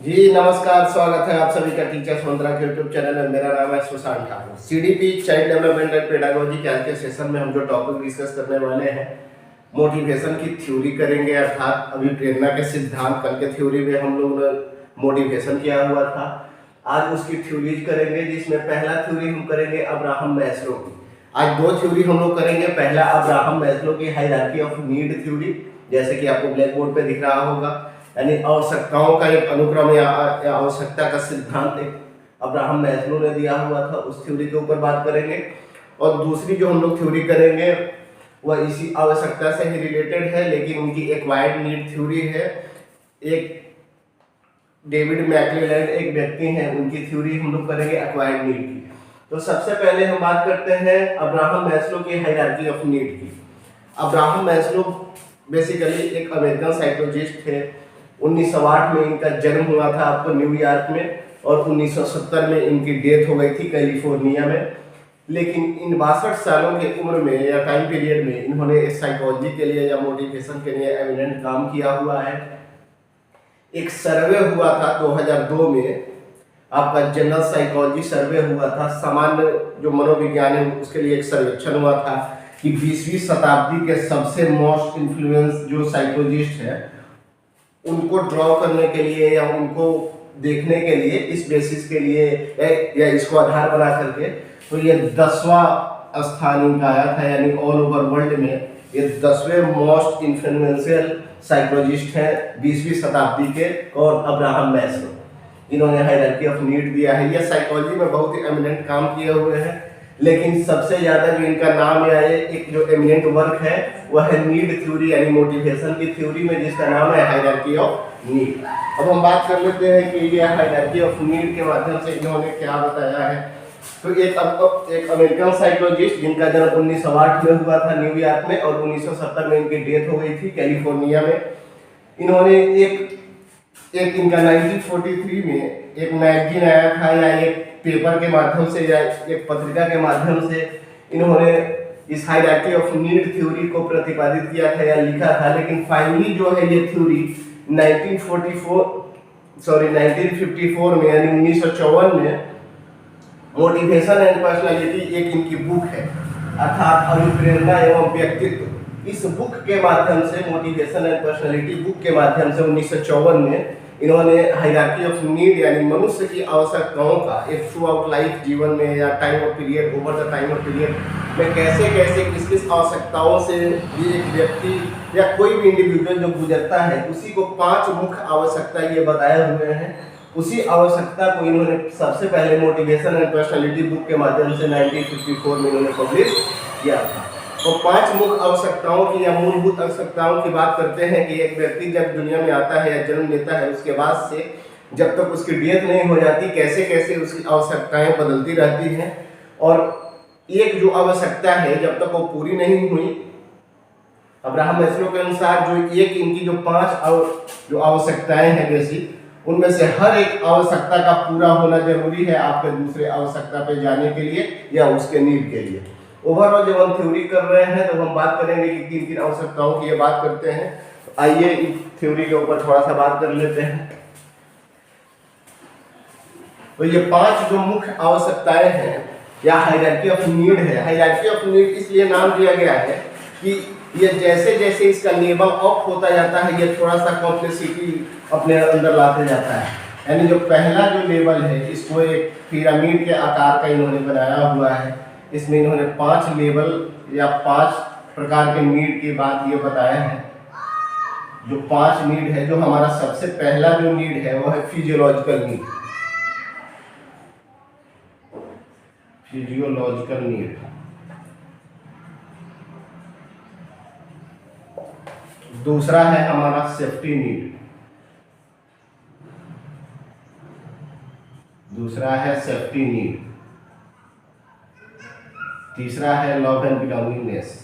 जी नमस्कार, स्वागत है आप सभी का टीचर्स मंत्रा के यूट्यूब चैनल में। मेरा नाम है Sushant Thakur. CDP child development and pedagogy के आज के सेशन में हम जो टॉपिक डिस्कस करने वाले हैं, मोटिवेशन की थ्योरी करेंगे। अर्थात अभी प्रेरणा के सिद्धांत, कल के थ्योरी में हम लोग ने मोटिवेशन किया हुआ था, आज उसकी थ्योरीज करेंगे, जिसमें पहला थ्योरी हम करेंगे अब्राहम मैस्लो की। आज दो थ्योरी हम लोग करेंगे। पहला अब्राहम मैस्लो की हायरार्की ऑफ नीड थ्योरी, जैसे कि आपको ब्लैक बोर्ड पे दिख रहा होगा, यानी आवश्यकताओं का एक अनुक्रम या आवश्यकता का सिद्धांत एक अब्राहम मैस्लो ने दिया हुआ था, उस थ्योरी के ऊपर बात करेंगे। और दूसरी जो हम लोग थ्योरी करेंगे वह इसी आवश्यकता से ही रिलेटेड है, लेकिन उनकी एक्वायर्ड नीड थ्योरी है। एक डेविड मैक्लेलैंड एक व्यक्ति हैं, उनकी थ्योरी हम लोग करेंगे एक्वायर्ड नीड की। तो सबसे पहले हम बात करते हैं अब्राहम मैस्लो की हायरार्की ऑफ नीड की। अब्राहम मैस्लो बेसिकली एक अमेरिकन साइकोलॉजिस्ट थे। 1908 में इनका जन्म हुआ था आपको न्यूयॉर्क में, और 1970 में इनकी डेथ हो गई थी कैलिफोर्निया में। लेकिन इन 62 सालों की उम्र में या टाइम पीरियड में इन्होंने साइकोलॉजी के लिए या मोटिवेशन के लिए एमिनेंट काम किया हुआ है। एक सर्वे हुआ था 2002 में, आपका जनरल साइकोलॉजी सर्वे हुआ था, सामान्य जो मनोविज्ञान है उसके लिए एक सर्वेक्षण हुआ था कि 20वीं शताब्दी के सबसे मोस्ट इन्फ्लुएंस जो साइकोलॉजिस्ट है उनको ड्रॉ करने के लिए या उनको देखने के लिए, इस बेसिस के लिए या इसको आधार बना करके, तो ये 10वां स्थान इनका आया था। यानी ऑल ओवर वर्ल्ड में ये 10वें मोस्ट इन्फ्लुएंशियल साइकोलॉजिस्ट हैं 20वीं शताब्दी के, और अब्राहम मैस्लो। इन्होंने हायरार्की ऑफ नीड दिया है। ये साइकोलॉजी में बहुत ही एमिनेंट काम किए हुए हैं, लेकिन सबसे ज्यादा जो इनका नाम या एक जो एमिनेंट वर्क है वह है नीड थ्योरी, यानी मोटिवेशन की थ्योरी में, जिसका नाम है हायरार्की ऑफ नीड। अब हम बात कर लेते हैं कि ये हायरार्की ऑफ नीड के माध्यम से इन्होंने क्या बताया है। तो एक अमेरिकन साइकोलॉजिस्ट जिनका जन्म 1908 में हुआ था न्यूयॉर्क में, और 1970 में इनकी डेथ हो गई थी कैलिफोर्निया में। इन्होंने एक इनका 1943 में एक मैगजीन आया था, या एक पेपर के माध्यम से या एक पत्रिका के माध्यम से इन्होंने इस हायरार्की ऑफ नीड थ्योरी को प्रतिपादित किया था या लिखा था। लेकिन फाइनली जो है ये थ्योरी 1954 में, यानी 1954 में, मोटिवेशन एंड पर्सनालिटी एक इनकी बुक है, अर्थात अभिप्रेरणा एवं व्यक्तित्व। इस बुक के माध्यम से, मोटिवेशन एंड पर्सनालिटी बुक के माध्यम से 1954 में इन्होंने हायरार्की ऑफ नीड यानी मनुष्य की आवश्यकताओं का एक थ्रू आउट लाइफ, जीवन में या time of period, over the time of period में कैसे कैसे किस किस आवश्यकताओं से ये एक व्यक्ति या कोई भी इंडिविजुअल जो गुजरता है, उसी को 5 मुख्य आवश्यकता ये बताए हुए हैं। उसी आवश्यकता को इन्होंने सबसे पहले मोटिवेशन एंड पर्सनालिटी बुक के माध्यम से 1954 में इन्होंने पब्लिश किया था। तो 5 मुख्य आवश्यकताओं की या मूलभूत आवश्यकताओं की बात करते हैं कि एक व्यक्ति जब दुनिया में आता है या जन्म लेता है, उसके बाद से जब तक उसकी डेथ नहीं हो जाती, कैसे कैसे उसकी आवश्यकताएं बदलती रहती हैं। और एक जो आवश्यकता है जब तक वो पूरी नहीं हुई, अब्राहम मैस्लो के अनुसार जो एक इनकी जो 5 जो आवश्यकताएं हैं बेसिक, उनमें से हर एक आवश्यकता का पूरा होना जरूरी है आपके दूसरे आवश्यकता पे जाने के लिए या उसके नीड के लिए। ओवरऑल जब हम थ्योरी कर रहे हैं तो हम बात करेंगे कि किन किन आवश्यकताओं की ये बात करते हैं। तो आइए इस थ्योरी के ऊपर थोड़ा सा बात कर लेते हैं। तो ये 5 जो मुख्य आवश्यकताएं हैं या हायरार्की ऑफ नीड है। हायरार्की ऑफ नीड इसलिए नाम दिया गया है कि ये जैसे जैसे इसका लेवल अप होता जाता है, ये थोड़ा सा कॉम्प्लेक्सिटी अपने अंदर लाते जाता है। यानी जो पहला जो लेवल है, इसको एक पिरामिड के आकार का इन्होंने बनाया हुआ है। इसमें इन्होंने 5 लेवल या 5 प्रकार के नीड की बात ये बताया है। जो 5 नीड है, जो हमारा सबसे पहला जो नीड है वो है फिजियोलॉजिकल नीड। Physiological need. दूसरा है हमारा सेफ्टी नीड। दूसरा है सेफ्टी नीड। तीसरा है लव एंड बिलोंगिंगनेस।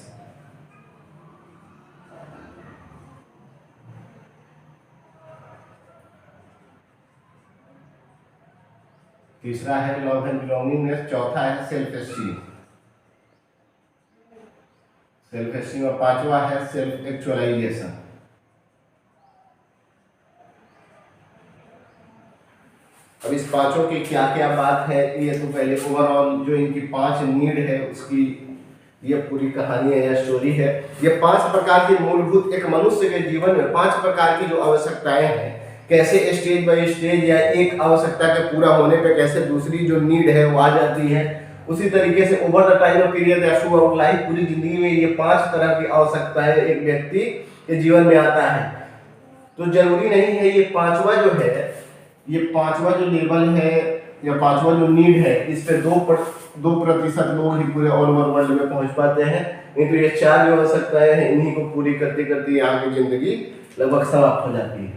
तीसरा है लव एंड बिलोंगिंगनेस। चौथा है सेल्फ एस्टीम। Self esteem. और 5वां है सेल्फ एक्चुअलाइजेशन। अब इस पांचों की क्या क्या बात है, ये तो पहले ओवरऑल जो इनकी 5 नीड है उसकी ये पूरी कहानी है या स्टोरी है। ये 5 प्रकार की मूलभूत, एक मनुष्य के जीवन में 5 प्रकार की जो आवश्यकताएं हैं, कैसे स्टेज बाय स्टेज या एक आवश्यकता के पूरा होने पे कैसे दूसरी जो नीड है वो आ जाती है, उसी तरीके से over the time of period या थ्रू आउट लाइफ पूरी जिंदगी में ये 5 तरह की आवश्यकताएं एक व्यक्ति के जीवन में आता है। तो जरूरी नहीं है ये पांचवा जो है, ये पांचवा जो लेवल है या पांचवा जो नीड है, इस पे 2% लोग ही पूरे ऑल ओवर वर्ल्ड में पहुंच पाते हैं। नहीं तो ये 4 जो आवश्यकताएं हैं इन्हीं को पूरी करते करते यहाँ की जिंदगी लगभग समाप्त हो जाती है।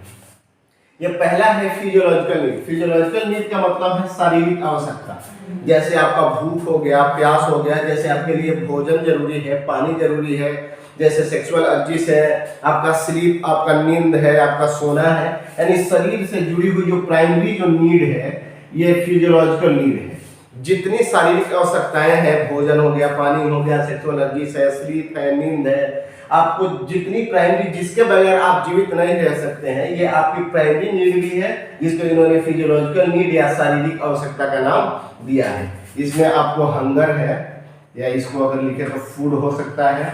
ये पहला है फिजियोलॉजिकल नीड। फिजियोलॉजिकल नीड का मतलब है शारीरिक आवश्यकता, जैसे आपका भूख हो गया, प्यास हो गया, जैसे आपके लिए भोजन जरूरी है, पानी जरूरी है, जैसे सेक्सुअल अर्जिश है, आपका स्लीप, आपका नींद है, आपका सोना है, यानी शरीर से जुड़ी हुई जो प्राइमरी जो नीड है ये फिजियोलॉजिकल नीड है। जितनी शारीरिक आवश्यकताएं हैं, भोजन हो गया, पानी हो गया, सेक्सुअल अर्जिश है, स्लीप है, नींद है, आपको जितनी प्राइमरी जिसके बगैर आप जीवित नहीं रह सकते हैं, ये आपकी प्राइमरी नीड भी है, जिसको इन्होंने फिजियोलॉजिकल नीड या शारीरिक आवश्यकता का नाम दिया है। इसमें आपको हंगर है, या इसको अगर लिखे तो फूड हो सकता है,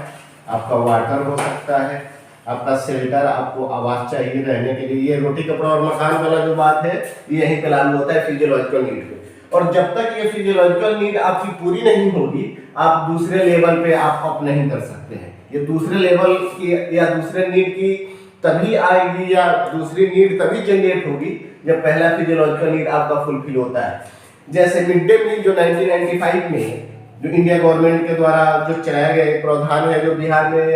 आपका वाटर हो सकता है, आपका शेल्टर, आपको आवाज चाहिए रहने के लिए, ये रोटी कपड़ा और मकान वाला जो बात है ये यही का लागू होता है फिजियोलॉजिकल नीड पे। और जब तक ये फिजियोलॉजिकल नीड आपकी पूरी नहीं होगी, आप दूसरे लेवल पे आप अप नहीं कर सकते हैं। ये दूसरे लेवल की या दूसरे नीड की तभी आएगी या दूसरी नीड तभी जनरेट होगी जब पहला फिजियोलॉजिकल नीड आपका फुलफिल होता है। जैसे मिड डे मील जो 1995 में जो इंडिया गवर्नमेंट के द्वारा जो चलाया गया एक प्रावधान है, जो बिहार में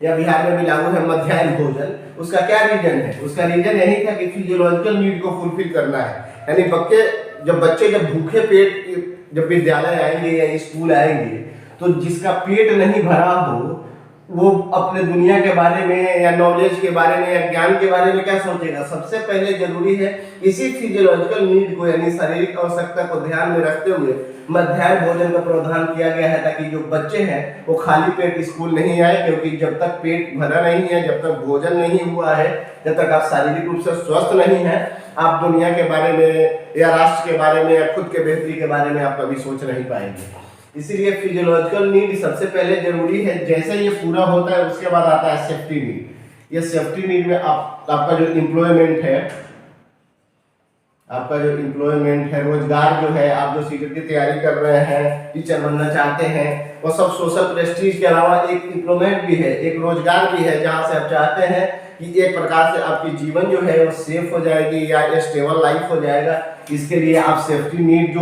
या बिहार में भी लागू है, मध्याह्न भोजन, उसका क्या रीजन है? उसका रीजन यही था कि फिजियोलॉजिकल नीड को फुलफिल करना है। यानी बच्चे जब भूखे पेट जब विद्यालय आएंगे या स्कूल आएंगे, तो जिसका पेट नहीं भरा हो वो अपने दुनिया के बारे में या नॉलेज के बारे में या ज्ञान के बारे में क्या सोचेगा? सबसे पहले जरूरी है इसी फिजियोलॉजिकल नीड को यानी शारीरिक आवश्यकता को ध्यान में रखते हुए मध्याह्न भोजन का प्रावधान किया गया है, ताकि जो बच्चे हैं वो खाली पेट स्कूल नहीं आए, क्योंकि जब तक पेट भरा नहीं है, जब तक भोजन नहीं हुआ है, जब तक आप शारीरिक रूप से स्वस्थ नहीं है, आप दुनिया के बारे में या राष्ट्र के बारे में या खुद के बेहतरी के बारे में आप कभी सोच नहीं पाएंगे। इसीलिए फिजियोलॉजिकल नीड सबसे पहले जरूरी है। जैसे ये पूरा होता है उसके बाद आता है सेफ्टी नीड। ये सेफ्टी नीड में आपका जो एम्प्लॉयमेंट है, रोजगार जो है, आप जो सीटेट की तैयारी कर रहे हैं, टीचर बनना चाहते हैं, वो सब सोशल प्रेस्टीज के अलावा एक एम्प्लॉयमेंट भी है, एक रोजगार भी है, जहां से आप चाहते हैं कि एक प्रकार से आपकी जीवन जो है वो सेफ हो जाएगी या स्टेबल लाइफ हो जाएगा। इसके लिए आप सेफ्टी नीड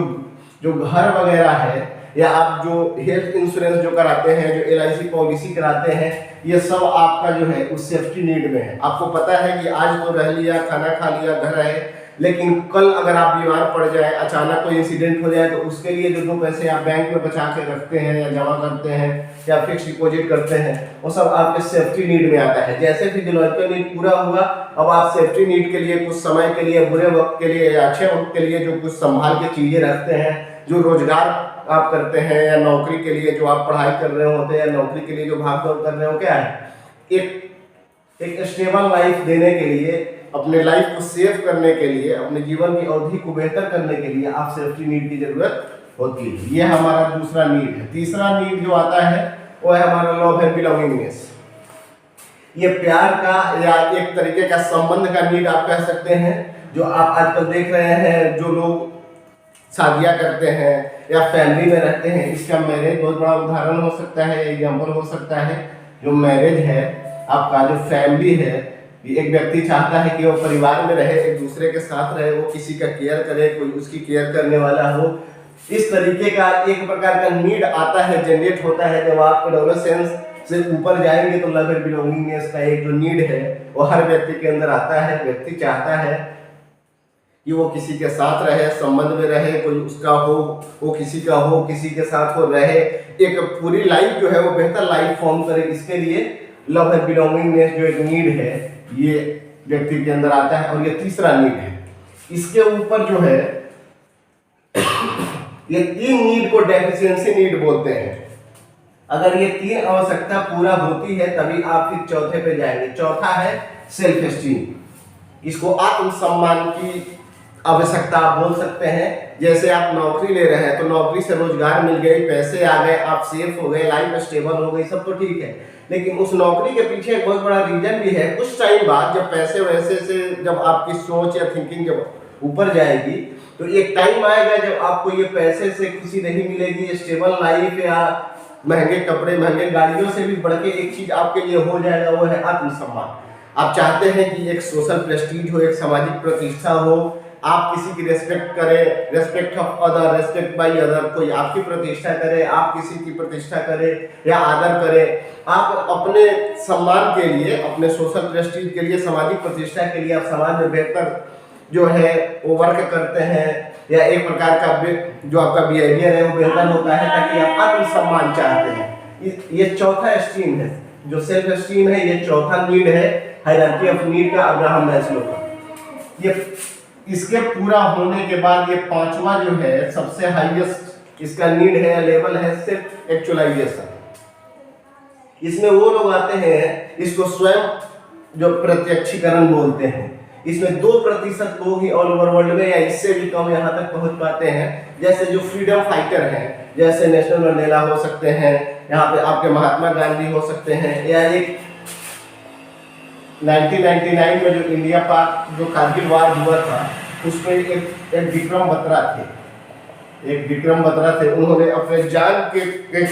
जो घर वगैरह है, या आप जो हेल्थ इंश्योरेंस जो कराते हैं, जो LIC पॉलिसी कराते हैं, ये सब आपका जो है उस सेफ्टी नीड में है। आपको पता है कि आज तो रह लिया, खाना खा लिया, घर आए, लेकिन कल अगर आप बीमार पड़ जाए, अचानक कोई इंसिडेंट हो जाए, तो उसके लिए जो 2 पैसे आप बैंक में बचा के रखते हैं या जमा करते हैं या फिक्स डिपॉजिट करते हैं, वो सब आपके सेफ्टी नीड में आता है। जैसे फिजियोलॉजिकल नीड पूरा हुआ, अब आप सेफ्टी नीड के लिए कुछ समय के लिए, बुरे वक्त के लिए या अच्छे वक्त के लिए जो कुछ संभाल के चीजें रखते हैं, जो रोजगार आप करते हैं या नौकरी के लिए जो आप पढ़ाई कर रहे होते हैं या नौकरी के लिए जो भाग दौड़ कर रहे हो, क्या है, एक स्टेबल लाइफ देने के लिए, अपने लाइफ को सेव करने के लिए, अपने जीवन की अवधि को बेहतर करने के लिए आप सेफ्टी नीड की जरूरत होती है। ये हमारा दूसरा नीड है। तीसरा नीड जो आता है वो है हमारा लव एंड बिलोंगिंगनेस। ये प्यार का या एक तरीके का संबंध का नीड आप कह सकते हैं। जो आप आजकल देख रहे हैं, जो लोग शादियां करते हैं या फैमिली में रहते हैं, इसका मैरिज बहुत बड़ा उदाहरण हो सकता है, एग्जाम्पल हो सकता है। जो मैरिज है, आपका जो फैमिली है, एक व्यक्ति चाहता है कि वो परिवार में रहे, एक दूसरे के साथ रहे, वो किसी का केयर करे, कोई उसकी केयर करने वाला हो। इस तरीके का एक प्रकार का नीड आता है, जनरेट होता है। जब आप एडोलेसेंस से ऊपर जाएंगे तो लव एंड बिलोंगिंगनेस का एक जो नीड है वो हर व्यक्ति के अंदर आता है। व्यक्ति चाहता है कि वो किसी के साथ रहे, संबंध में रहे, कोई उसका हो, वो किसी का हो, किसी के साथ वो रहे, एक पूरी लाइफ जो है वो बेहतर लाइफ फॉर्म करे। इसके लिए लव एंड बिलोंगिंगनेस जो एक नीड है ये व्यक्ति के अंदर आता है, और ये तीसरा नीड है। इसके ऊपर जो है ये 3 नीड को डेफिशिएंसी नीड बोलते हैं। अगर ये 3 आवश्यकता पूरा होती है तभी आप फिर चौथे पे जाएंगे। चौथा है सेल्फ एस्टीम। इसको आत्मसम्मान की आवश्यकता आप बोल सकते हैं। जैसे आप नौकरी ले रहे हैं तो नौकरी से रोजगार मिल गई, पैसे आ गए, आप सेफ हो गए, लाइफ स्टेबल हो गई, सब तो ठीक है। लेकिन उस नौकरी के पीछे एक बहुत बड़ा रीजन भी है। कुछ टाइम बाद जब पैसे वैसे से जब आपकी सोच या थिंकिंग जब ऊपर जाएगी तो एक टाइम आएगा जब आपको ये पैसे से खुशी नहीं मिलेगी, स्टेबल लाइफ या महंगे कपड़े महंगे गाड़ियों से भी बढ़ के एक चीज आपके लिए हो जाएगा, वो है आत्मसम्मान। आप चाहते हैं कि एक सोशल प्रेस्टीज हो, एक सामाजिक प्रतिष्ठा हो, आप किसी की रेस्पेक्ट करें, respect of other, respect by other, कोई आपकी प्रतिष्ठा करे, आप किसी की प्रतिष्ठा करे या आदर करे। आप अपने सम्मान के लिए, अपने सोशल प्रेस्टीज के लिए, सामाजिक प्रतिष्ठा के लिए आप समाज में बेहतर जो है वो वर्क करते हैं, या एक प्रकार का जो आपका बिहेवियर है वो बेहतर होता है ताकि आप आत्मसम्मान चाहते हैं। ये चौथा स्ट्रीम है, जो सेल्फ स्टीम है, ये चौथा नीड है हायरार्की ऑफ नीड का, अब्राहम मैस्लो का। ये इसके पूरा होने के बाद ये पांचवा जो है सबसे हाईएस्ट इसका नीड है, लेवल है सेल्फ एक्चुअलाइजेशन। इसमें वो लोग आते हैं, इसको स्वयं जो प्रत्यक्षीकरण बोलते हैं। इसमें 2% लोग ही ऑल ओवर वर्ल्ड में या इससे भी कम यहाँ तक पहुंच पाते हैं। जैसे जो फ्रीडम फाइटर हैं, जैसे नेल्सन मंडेला हो सकते हैं, यहाँ पे आपके महात्मा गांधी हो सकते हैं, या एक 1999 में जो इंडिया पाक जो कारगिल वार हुआ था उसमें एक विक्रम बत्रा थे। उन्होंने अपने जान के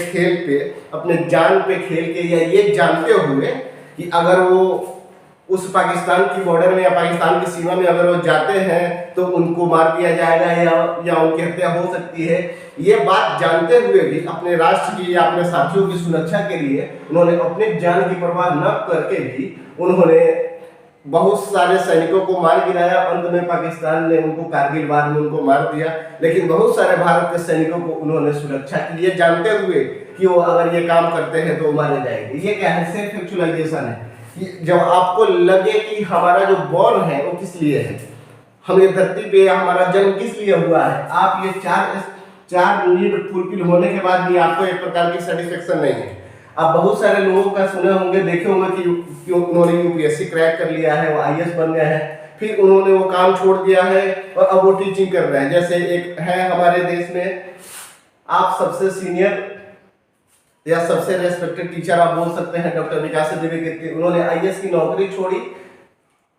खेल पे, अपने जान पे खेल के, या ये जानते हुए कि अगर वो उस पाकिस्तान की बॉर्डर में या पाकिस्तान की सीमा में अगर वो जाते हैं तो उनको मार दिया जाएगा या उनकी हत्या हो सकती है, ये बात जानते हुए भी अपने राष्ट्र की या अपने साथियों की सुरक्षा के लिए उन्होंने अपने जान की परवाह न करके भी उन्होंने बहुत सारे सैनिकों को मार गिराया। अंत में पाकिस्तान ने उनको कारगिल वार में उनको मार दिया, लेकिन बहुत सारे भारत के सैनिकों को उन्होंने सुरक्षा की, ये जानते हुए कि वो अगर ये काम करते हैं तो मारे जाएंगे। ये क्या है? सेल्फ एक्चुअलाइजेशन है। जब आपको लगे कि हमारा जो बॉर्न है वो किस लिए है, हम ये धरती पे हमारा जन्म किस लिए हुआ है, आप ये चार नीड फुलफिल होने के बाद भी आपको एक प्रकार की सेटिस्फेक्शन नहीं है। आप बहुत सारे लोगों का सुने होंगे, देखे होंगे कि उन्होंने यूपीएससी क्रैक कर लिया है, वो आईएएस बन गए हैं, फिर उन्होंने वो काम छोड़ दिया है और अब वो टीचिंग कर रहे हैं। जैसे एक है हमारे देश में, आप सबसे सीनियर या सबसे रेस्पेक्टेड टीचर आप बोल सकते हैं, डॉक्टर विकास देवी कीर्ति। उन्होंने आईएएस की नौकरी छोड़ी।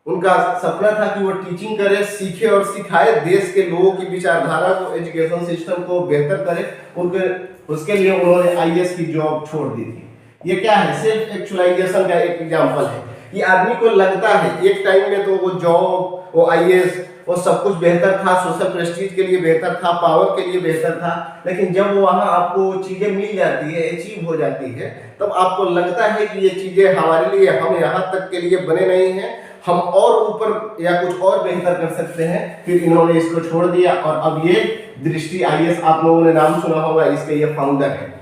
उनका सपना था कि वो टीचिंग करे, सीखे और सिखाए, देश के लोगों की विचारधारा को, एजुकेशन सिस्टम को बेहतर करे। उसके लिए उन्होंने आईएएस की जॉब छोड़ दी थी। ये क्या है? सेल्फ एक्चुअलाइजेशन का एक एग्जांपल है। ये आदमी को लगता है एक टाइम में तो वो जॉब, वो आईएएस, वो सब कुछ बेहतर था, सोशल प्रेस्टीज के लिए बेहतर था, पावर के लिए बेहतर था, लेकिन जब वहां आपको चीजें मिल जाती है, अचीव हो जाती है, तब आपको लगता है कि ये चीजें हमारे लिए, हम यहाँ तक के लिए बने नहीं हैं, हम और ऊपर या कुछ और बेहतर कर सकते हैं। फिर इन्होंने इसको छोड़ दिया और अब ये दृष्टि आईएएस, आप लोगों ने नाम सुना होगा, इसके ये फाउंडर है।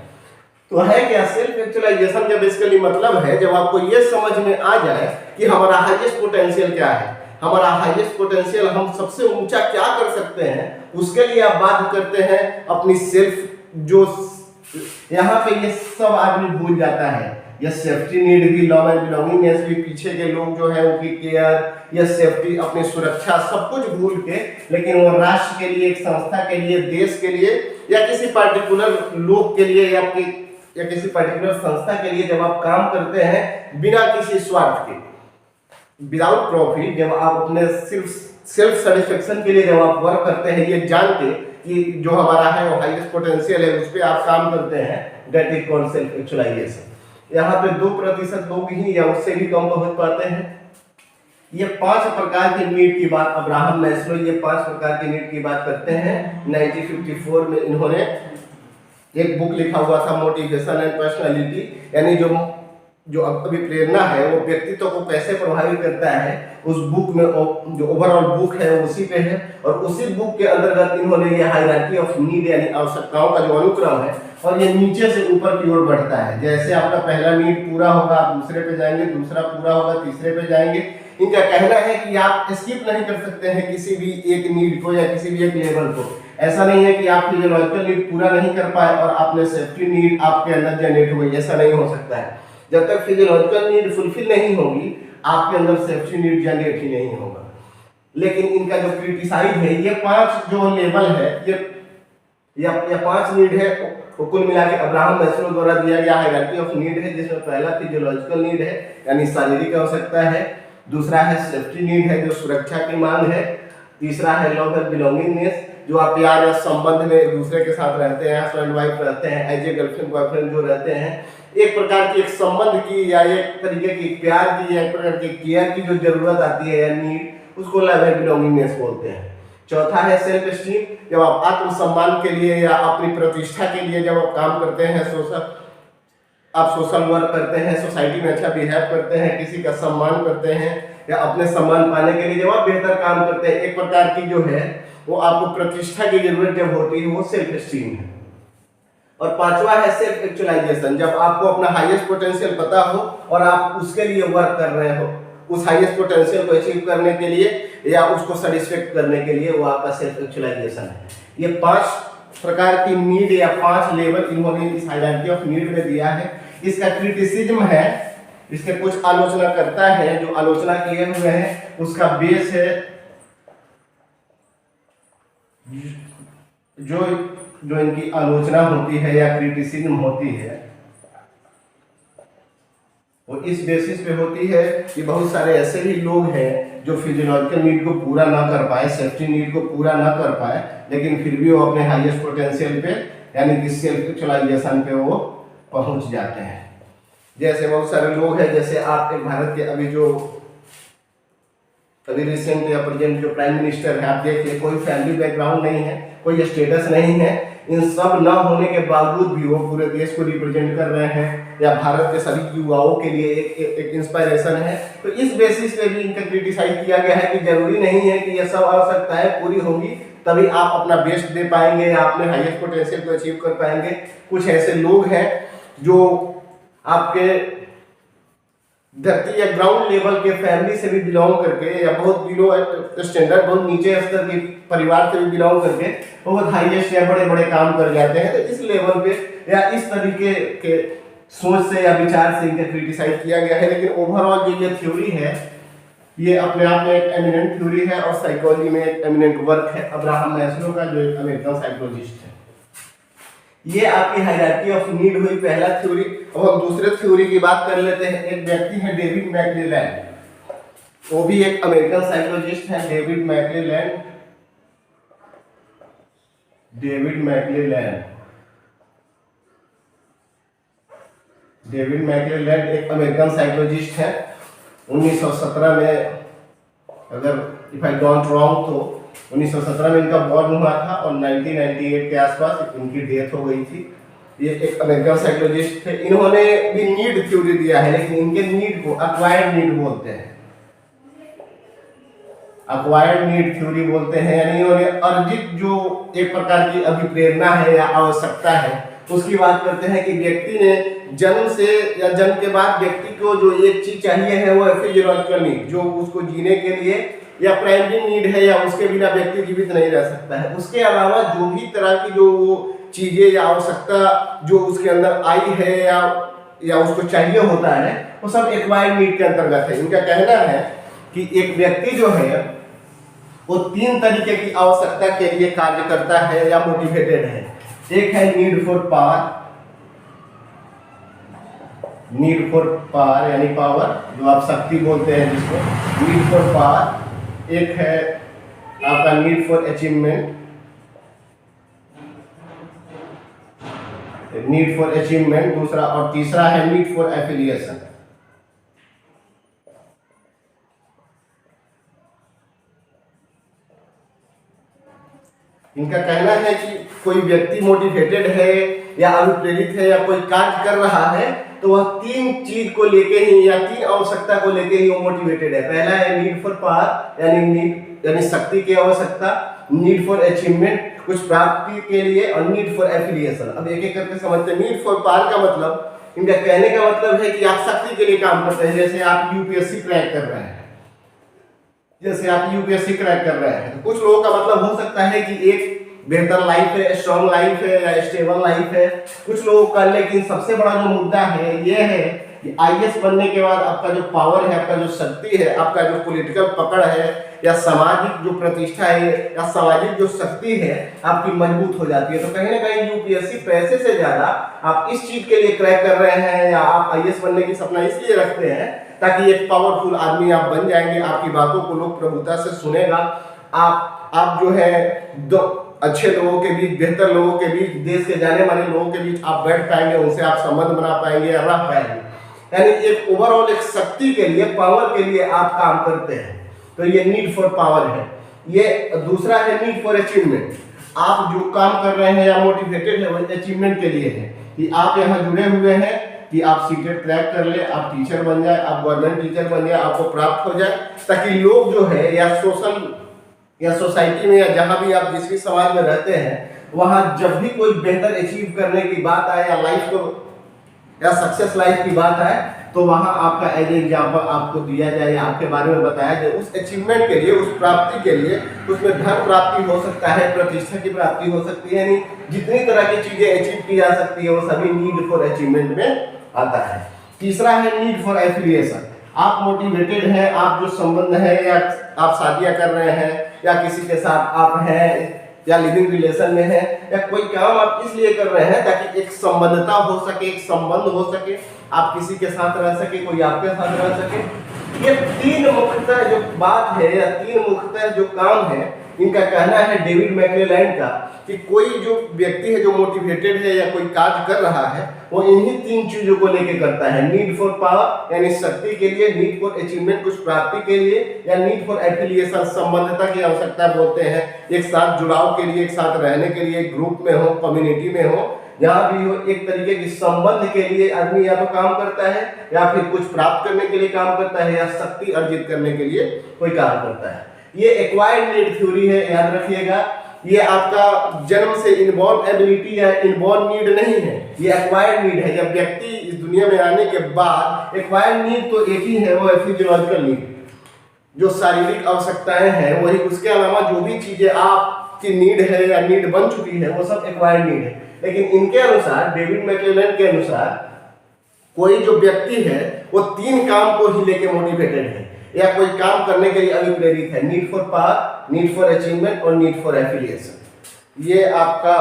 तो है क्या? सेल्फ एक्चुअलाइजेशन का बेसिकली मतलब है जब आपको ये समझ में आ जाए कि हमारा हाईएस्ट पोटेंशियल क्या है, हमारा हाईएस्ट पोटेंशियल, हम सबसे ऊंचा क्या कर सकते हैं, उसके लिए आप बात करते हैं अपनी सेल्फ। जो यहाँ पे ये सब आदमी भूल जाता है, या सेफ्टी नीड भी, लव एंड बिलोंगिंगनेस भी, पीछे के लोग जो है उनकी केयर या सेफ्टी, अपनी सुरक्षा, सब कुछ भूल के, लेकिन वो राष्ट्र के लिए, एक संस्था के लिए, देश के लिए, या किसी पार्टिकुलर लोग के लिए, या किसी पर्टिकुलर संस्था के लिए जब आप काम करते हैं बिना किसी स्वार्थ के, विदाउट प्रॉफिट, जब आप अपने सिर्फ सेल्फ सेटिस्फेक्शन के लिए जब आप वर्क करते हैं, ये जान के कि जो हमारा है वो हाईएस्ट पोटेंशियल है, उस पर आप काम करते हैं, that is called self actualization. यहाँ पे 2% लोग ही या उससे भी कम पहुंच पाते हैं। ये 5 प्रकार की नीड की बात अब्राहम मैस्लो, ये 5 प्रकार की नीड की बात करते हैं। 1954 में इन्होंने एक बुक लिखा हुआ था, मोटिवेशन एंड पर्सनालिटी, यानी जो अभी प्रेरणा है वो व्यक्तित्व को कैसे प्रभावित करता है, उस बुक में जो ओवरऑल बुक है वो उसी पे है। और उसी बुक के अंतर्गत इन्होंने ये हायरार्की ऑफ नीड यानी आवश्यकताओं का जो अनुक्रम है, और ये नीचे से ऊपर की ओर बढ़ता है। जैसे आपका पहला नीड पूरा होगा, आप दूसरे पे जाएंगे, दूसरा पूरा होगा, तीसरे पे जाएंगे। इनका कहना है कि आप स्किप नहीं कर सकते हैं किसी भी एक नीड को या किसी भी एक लेवल को। ऐसा नहीं है कि आप फिजियोलॉजिकल नीड पूरा नहीं कर पाए और आपने सेफ्टी नीड आपके अंदर जनरेट हो गई, ऐसा नहीं हो सकता है। जब तक फिजियोलॉजिकल नीड फुलफिल नहीं होगी, आपके अंदर सेफ्टी नीड जनरेट ही नहीं होगा। लेकिन इनका जो क्रिटिसाइज है, ये 5 जो लेवल है, ये 5 नीड है, वो कुल मिला के अब्राहम मैस्लो द्वारा दिया गया हायरार्की ऑफ नीड है, जिसमें पहला फिजियोलॉजिकल नीड है यानी शारीरिक आवश्यकता है, दूसरा है सेफ्टी नीड है जो सुरक्षा की मांग है, तीसरा है लव एंड बिलोंगिंगनेस जो आप प्यार या संबंध में एक दूसरे के साथ रहते हैं, हस्बैंड वाइफ रहते हैं, एज ए गर्लफ्रेंड बॉयफ्रेंड जो रहते हैं, एक प्रकार की एक संबंध की या एक तरीके की प्यार की या एक प्रकार की केयर की जो जरूरत आती है या नीड, उसको लव एंड बिलोंगिंगनेस बोलते हैं। चौथा है सेल्फ एस्टीम, जब आप आत्मसम्मान के लिए या अपनी प्रतिष्ठा के लिए जब आप काम करते हैं, आप सोशल वर्क करते हैं, सोसाइटी में अच्छा बिहेव करते हैं, किसी का सम्मान करते हैं या अपने सम्मान पाने के लिए जब आप बेहतर काम करते हैं, एक प्रकार की जो है वो आपको प्रतिष्ठा की जरूरत जब होती है, वो सेल्फ एस्टीम है। और पांचवा है सेल्फ एक्चुअलाइजेशन, जब आपको अपना हाईएस्ट पोटेंशियल पता हो और आप उसके लिए वर्क कर रहे हो, उस हाईएस्ट पोटेंशियल को अचीव करने के लिए या उसको सेटिस्फैक्ट करने के लिए, वो आपका सेल्फ एक्चुअलाइजेशन है। ये 5 प्रकार की नीड या 5 लेवल इन्होंने इस हायरार्की ऑफ नीड में दिया है। इसका क्रिटिसिज्म है, इसके कुछ आलोचना करता है, जो आलोचना किए हुए हैं उसका बेस है जो इनकी आलोचना होती है या क्रिटिसिज्म होती है, वो इस बेसिस पे होती है कि बहुत सारे ऐसे भी लोग हैं जो फिजियोलॉजिकल नीड को पूरा ना कर पाए, सेफ्टी नीड को पूरा ना कर पाए, लेकिन फिर भी वो अपने हाईएस्ट पोटेंशियल पे यानी कि सेल्फ एक्चुअलाइजेशन पे वो पहुंच जाते हैं। जैसे बहुत सारे लोग हैं, जैसे आप एक भारत के अभी रिसेंट या प्रेजेंट जो प्राइम मिनिस्टर है, आप देखिए कोई फैमिली बैकग्राउंड नहीं है, कोई स्टेटस नहीं है, इन सब न होने के बावजूद भी वो पूरे देश को रिप्रेजेंट कर रहे हैं या भारत के सभी युवाओं के लिए एक इंस्पायरेशन है। तो इस बेसिस पे भी इनका क्रिटिसाइज किया गया है कि जरूरी नहीं है कि ये सब आवश्यकताएं पूरी होगी तभी आप अपना बेस्ट दे पाएंगे या अपने हाईएस्ट पोटेंशियल को अचीव कर पाएंगे। कुछ ऐसे लोग हैं जो आपके धरती या ग्राउंड लेवल के फैमिली से भी बिलोंग करके या बहुत बिलो स्टैंडर्ड, बहुत नीचे स्तर के परिवार से भी बिलोंग करके बहुत हाईएस्ट या बड़े बड़े काम कर जाते हैं। तो इस लेवल पे या इस तरीके के सोच से या विचार से इनका क्रिटिसाइज किया गया है। लेकिन ओवरऑल जो ये थ्योरी है, ये अपने आप में एक एमिनेंट थ्योरी है और साइकोलॉजी में एक एमिनेंट वर्क है अब्राहम मैस्लो का, जो एक अमेरिकन साइकोलॉजिस्ट है। ये आपकी हायरार्की ऑफ नीड हुई पहला थ्योरी। अब हम दूसरे थ्योरी की बात कर लेते हैं। एक व्यक्ति है डेविड मैकक्लेलैंड, वो भी एक अमेरिकन साइकोलॉजिस्ट है, डेविड मैकक्लेलैंड। डेविड मैकक्लेलैंड एक अमेरिकन साइकोलॉजिस्ट है। 1917 में, अगर इफ आई डोंट रॉन्ग तो 1917 में इनका बॉर्न हुआ था और 1998 के आसपास इनकी डेथ हो गई थी। ये एक अमेरिकन साइकोलॉजिस्ट थे। इन्होंने भी नीड थ्योरी दिया है, लेकिन इनके नीड को अक्वायर्ड नीड बोलते हैं। अक्वायर्ड नीड थ्योरी बोलते हैं, यानी इन्होंने अर्जित जो एक प्रकार की अभिप्रेरणा है या आवश्यकता है उसकी बात करते हैं कि व्यक्ति ने जन्म से या जन्म के बाद व्यक्ति को जो एक चीज चाहिए है वो फिजियोलॉजिकल नीड, जो उसको जीने के लिए या प्राइमरी नीड है या उसके बिना व्यक्ति जीवित नहीं रह सकता है। उसके अलावा जो भी तरह की जो चीजें या आवश्यकता जो उसके अंदर आई है या उसको चाहिए होता है, वो सब एक्वायर्ड नीड के अंतर्गत है। इनका कहना है कि एक व्यक्ति जो है वो 3 तरीके की आवश्यकता के लिए कार्य करता है या मोटिवेटेड है। एक है नीड फॉर पावर यानी पावर, जो आप शक्ति बोलते हैं जिसको, नीड फॉर पावर। एक है आपका नीड फॉर अचीवमेंट, दूसरा, और तीसरा है नीड फॉर एफिलिएशन। इनका कहना है कि कोई व्यक्ति मोटिवेटेड है या अनुप्रेरित है या कोई कार्य कर रहा है तो वह 3 चीज को लेके ही या 3 आवश्यकता को लेके ही वो मोटिवेटेड है। पहला है नीड फॉर पावर यानी शक्ति की आवश्यकता, नीड फॉर अचीवमेंट कुछ प्राप्ति के लिए, और नीड फॉर एफिलिएशन। अब एक एक करके समझते हैं। नीड फॉर पावर का मतलब, इनका कहने का मतलब है कि आप शक्ति के लिए काम करते हैं। जैसे आप यूपीएससी क्रैक कर रहे हैं, तो कुछ लोगों का मतलब हो सकता है कि एक बेहतर लाइफ है, स्ट्रॉन्ग लाइफ है या स्टेबल लाइफ है कुछ लोगों का। लेकिन सबसे बड़ा जो मुद्दा है ये है कि आईएएस बनने के बाद आपका जो पावर है, आपका जो शक्ति है, आपका जो पॉलिटिकल पकड़ है या सामाजिक जो प्रतिष्ठा है या सामाजिक जो शक्ति है आपकी मजबूत हो जाती है। तो कहीं ना कहीं यूपीएससी पैसे से ज्यादा आप इस चीज के लिए क्रैक कर रहे हैं या आप आईएएस बनने की सपना इसलिए रखते हैं ताकि एक पावरफुल आदमी आप बन जाएंगे, आपकी बातों को लोग प्रभुता से सुनेगा, आप जो है दो अच्छे लोगों के बीच, बेहतर लोगों के बीच, देश के जाने माने लोगों के बीच आप बैठ पाएंगे, उनसे आप संबंध बना पाएंगे या रह पाएंगे। यानी एक ओवरऑल एक शक्ति के लिए, पावर के लिए आप काम करते हैं। तो ये नीड फॉर पावर है। ये दूसरा है नीड फॉर अचीवमेंट। आप जो काम कर रहे हैं या मोटिवेटेड है वो अचीवमेंट के लिए है कि आप यहाँ जुड़े हुए हैं कि आप सीटेट क्रैक कर ले, आप टीचर बन जाए, आप गवर्नमेंट टीचर बन जाए, आपको प्राप्त हो जाए, ताकि लोग जो है या सोशल या सोसाइटी में या जहां भी आप जिस भी समाज में रहते हैं वहां जब भी कोई बेहतर अचीव करने की बात आए या लाइफ को या सक्सेस लाइफ की बात आए तो वहां आपका एज एग्जाम्पल आपको दिया जाए या आपके बारे में बताया जाए। उस अचीवमेंट के लिए, उस प्राप्ति के लिए, उसमें धन प्राप्ति हो सकता है, प्रतिष्ठा की प्राप्ति हो सकती है, यानी जितनी तरह की चीजें अचीव की जा सकती है वो सभी नीड फॉर अचीवमेंट में आता है। तीसरा है नीड फॉर एफिलिएशन। आप मोटिवेटेड हैं, आप जो संबंध है या आप शादियां कर रहे हैं या किसी के साथ आप हैं या लिविंग रिलेशन में है या कोई काम आप इसलिए कर रहे हैं ताकि एक संबंधता हो सके, एक संबंध हो सके, आप किसी के साथ रह सके, कोई आपके साथ रह सके। ये तीन मुख्यतः जो बात है या तीन मुख्यतः जो काम है, इनका कहना है डेविड मैक्लेलैंड का कि कोई जो व्यक्ति है जो मोटिवेटेड है या कोई कार्य कर रहा है वो इन्हीं तीन चीजों को लेके करता है। नीड फॉर पावर यानी शक्ति के लिए, नीड फॉर अचीवमेंट कुछ प्राप्ति के लिए, या नीड फॉर एफिलिएशन संबंधता की आवश्यकता बोलते हैं, एक साथ जुड़ाव के लिए, एक साथ रहने के लिए, ग्रुप में हो, कम्युनिटी में हो, जहाँ भी हो, एक तरीके की संबंध के लिए आदमी या तो काम करता है या फिर कुछ प्राप्त करने के लिए काम करता है या शक्ति अर्जित करने के लिए कोई काम करता है। ये एक्वायर्ड नीड थ्योरी है, याद रखिएगा। ये आपका जन्म से इनबॉर्न एबिलिटी या इनबॉर्न नीड नहीं है, ये एक्वायर्ड नीड है। जब व्यक्ति इस दुनिया में आने के बाद एक्वायर्ड नीड तो एक ही है, वो है फिजियोलॉजिकल नीड, जो शारीरिक आवश्यकताएं हैं वही। उसके अलावा जो भी चीजें आपकी नीड है या नीड बन चुकी है वो सब एक्वायर्ड नीड है। लेकिन इनके अनुसार, डेविड मैक्लेलैंड के अनुसार, कोई जो व्यक्ति है वो तीन काम को ही लेके मोटिवेटेड है या कोई काम करने के लिए अभिप्रेरित है। Need for power, need for achievement और नीड फॉर एफिलिएशन। ये आपका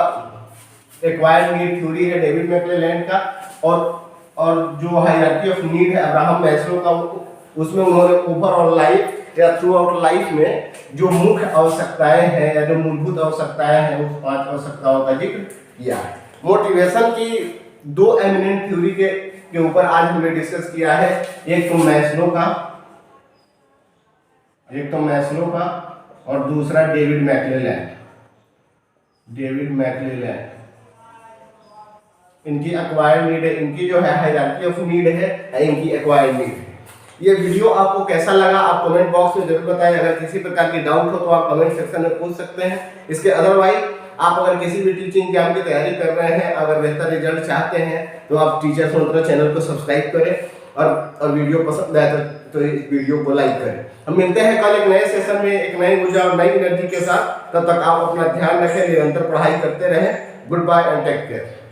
एक्वायर्ड नीड थ्योरी है डेविड मैक्लेलैंड का। और जो हायरार्की ऑफ नीड है अब्राहम मैस्लो का, उसमें उन्होंने ओवरऑल लाइफ या थ्रू आउट लाइफ में जो मुख्य आवश्यकताएं हैं या जो मूलभूत आवश्यकताएं हैं उस 5 आवश्यकताओं का जिक्र किया है। मोटिवेशन की 2 एमिनेंट थ्योरी के ऊपर आज हमने डिस्कस किया है। एक तो मैस्लो का और दूसरा डेविड मैक्लेलैंड। इनकी एक्वायर्ड नीड है, इनकी जो है हायरार्की ऑफ नीड है, इनकी एक्वायर्ड नीड है। ये वीडियो आपको कैसा लगा आप कमेंट बॉक्स में जरूर बताएं। अगर किसी प्रकार की डाउट हो तो आप कमेंट सेक्शन में पूछ सकते हैं। इसके अदरवाइज आप अगर किसी भी टीचिंग एग्जाम की तैयारी कर रहे हैं, अगर बेहतर रिजल्ट चाहते हैं तो आप टीचर्स मंत्र चैनल को सब्सक्राइब करें और वीडियो पसंद आए तो इस वीडियो को लाइक करें। हम मिलते हैं कल एक नए सेशन में एक नई ऊर्जा और नई एनर्जी के साथ। तब तक आप अपना ध्यान रखें, निरंतर पढ़ाई करते रहें। Goodbye and take care.